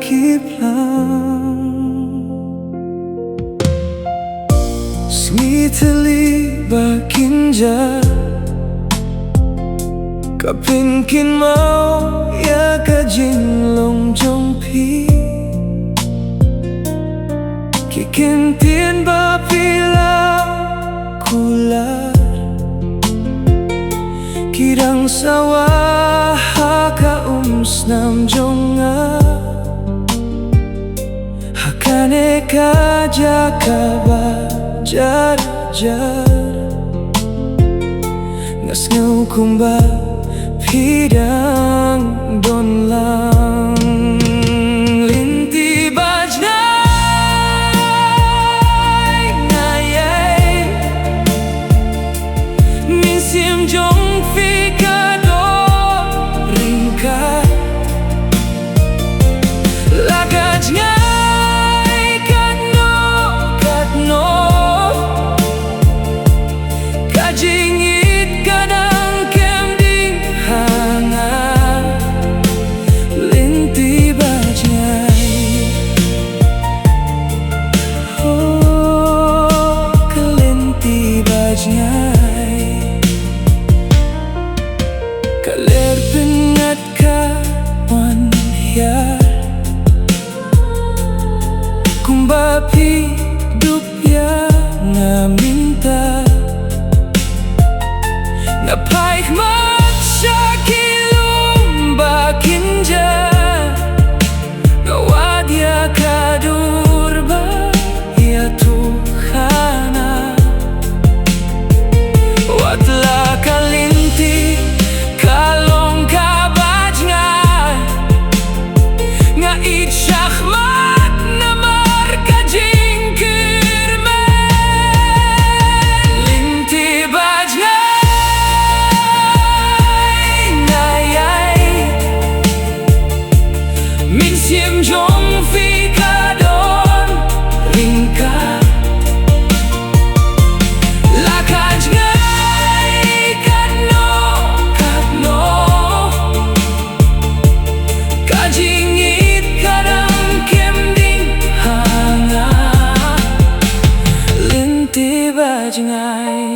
kiplang Smitali bakinja Kapinkin mau ya kajin long jong pi Kikintin ba pila kular Kirang sawa haka nam jonga Hakane ka jaka ba jar jar Ngas ngau kumba pidang don lang Linti bajnai ngayai Min sim jong fika do ringkai Lagaj ngai katno Kajingit kadang kem ding hanga Linti bajngai Oh kelinti bajngai Kaler pengat kawan hiar Kumbapi hidup ya ngaminta Napaik maksya kilum bakinja Ngawadya kadurba ya Tuhana Watla kalinti kalong kabajnga Ngait syahmat namar kajing kirmen Linti bajngai ngayai Min sim jong fika don ringka Lakaj ngai katno Kajingit kadang kem ding hanga Linti bajngai